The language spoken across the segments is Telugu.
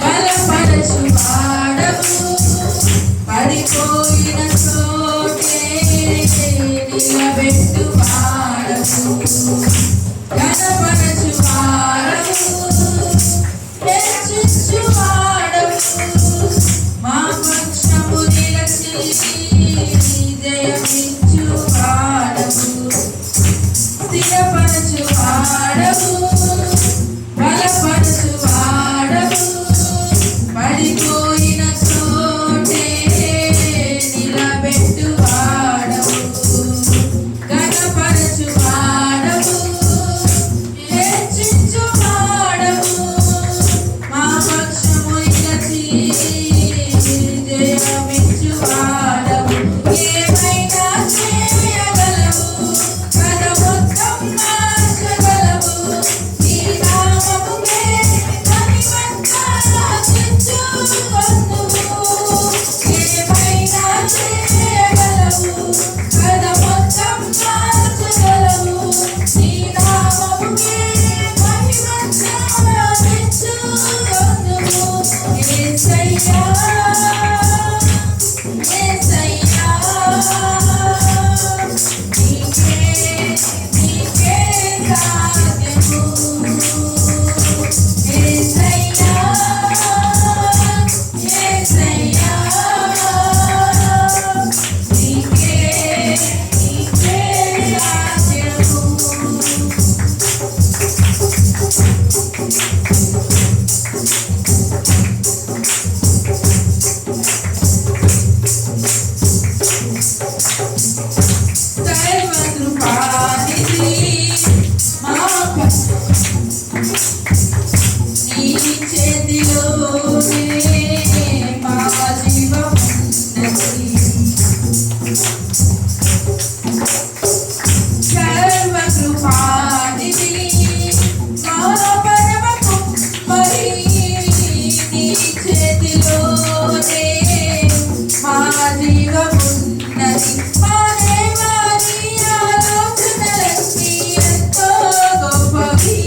బలపరచు వాడవు పడిపోయిన చోటే నిలబెట్టు వాడవు ఘనపరచు వాడవు హెచ్చించు వాడవు మా పక్షము నిలచి జయమిచ్చు వాడవు స్థిరపరచు వాడవు బలపరచు వాడవు పడిపోయిన చోటే నిలబెట్టు వాడవు ఘనపరచు వాడవు హెచ్చించు వాడవు మా పక్షము నిలచి జయమిచ్చు వాడవు ఏమైనా చేయగలవు కథ మొత్తం మార్చగలవు నీ నామముకే మహిమంతా తెచ్చుకొందువు ఏమైనా చేయగలవు కథ మొత్తం మార్చగలవు నీ నామముకే మహిమంతా తెచ్చుకొందువు యేసయ్యా యేసయ్యా నీకే సాధ్యము యేసయ్యా యేసయ్యా నీకే సాధ్యము సర్వకృపానిధి మా నీ చేతిలోనే మా జీవమున్నది సర్వకృపానిధి మా పరమ కుమ్మరి నీ చేతిలోనే మా జీవమున్నది మా దేవా నీ ఆలోచనలన్నీ ఎంతో గొప్పవి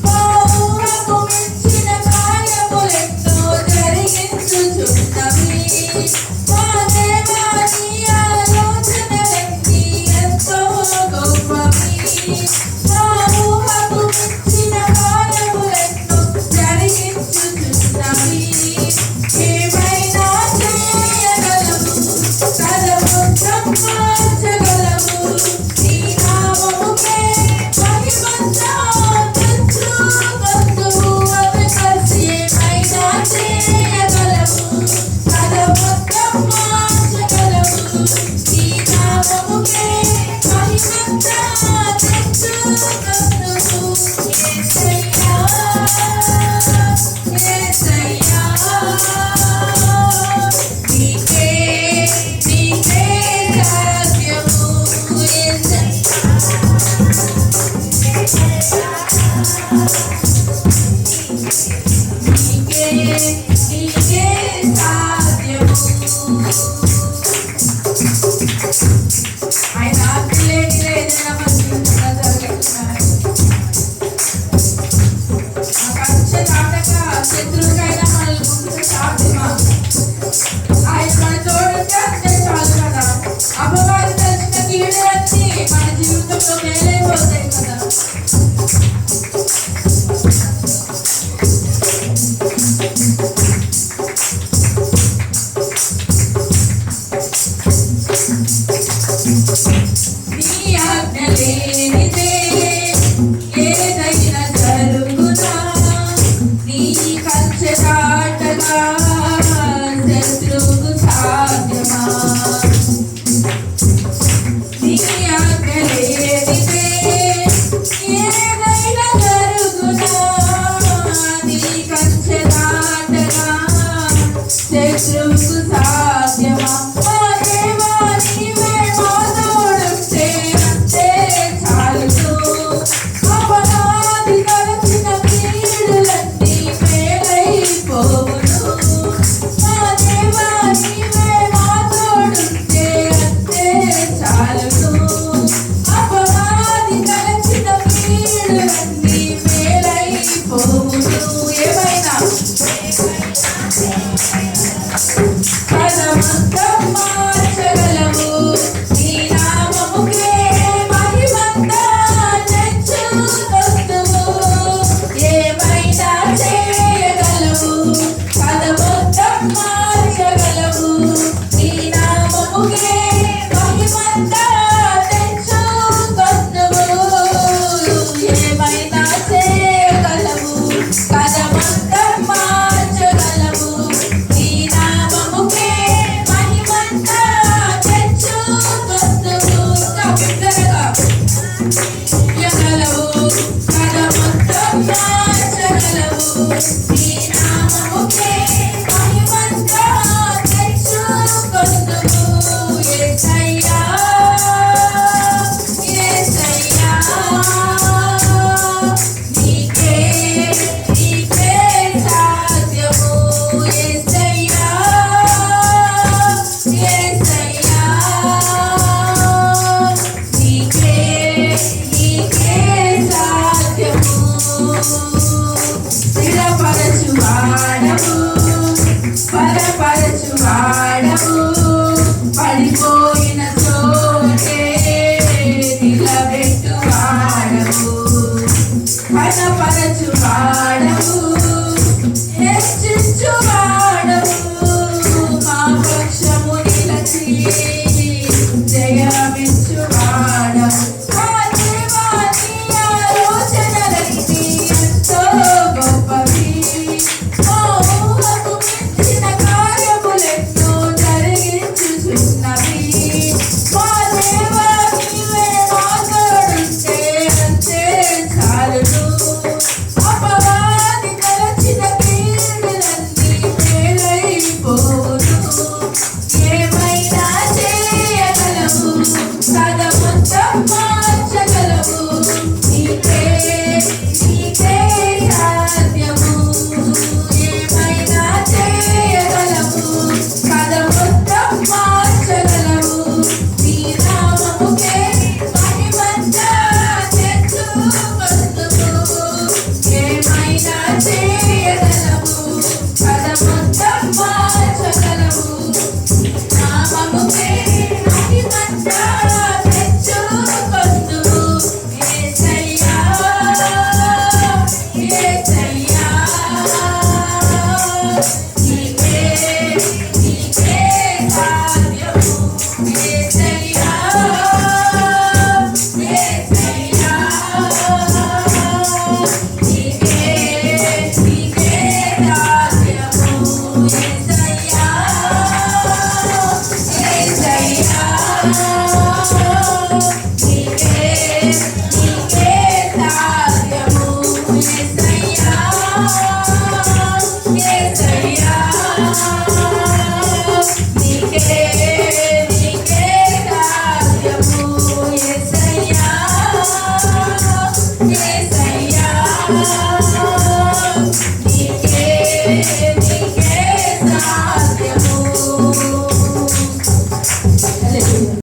మా ఊహకు మించిన కార్యములెన్నో జరిగించుచున్నవి మా దేవా నీ ఆలోచనలన్నీ ఎంతో గొప్పవి మా ఊహకు మించిన కార్యములెన్నో జరిగించుచున్నవి ఏమైనా చేయగలవు కథ మొత్తం మార్చగలవు నీ నామముకే మహిమంతా తెచ్చుకొందువు అవి కలిసి ఏమైనా చేయగలవు కథ మొత్తం మార్చగలవు నీ నామముకే మహిమంతా తెచ్చుకొందువు యేసయ్యా యేసయ్యా నీకే సాధ్యము నీకే సాధ్యము ఆయన ఆజ్ఞలేని ఏదైనా మంచి జరుగుతున్నారు ఆ కక్ష దాటక శత్రువుకైనా మనల్ని ముందుకు సాధ్యమా ఆయన మన తోడుంటే అంతే చాలు కదా అపవాది తెలిసిన కీడన్నీ మన జీవితంలో మేలైపోతాయి కదా నీ ఆజ్ఞ లేనిదే ఏదైనా జరుగునా నీ కంచె నీ నామముకే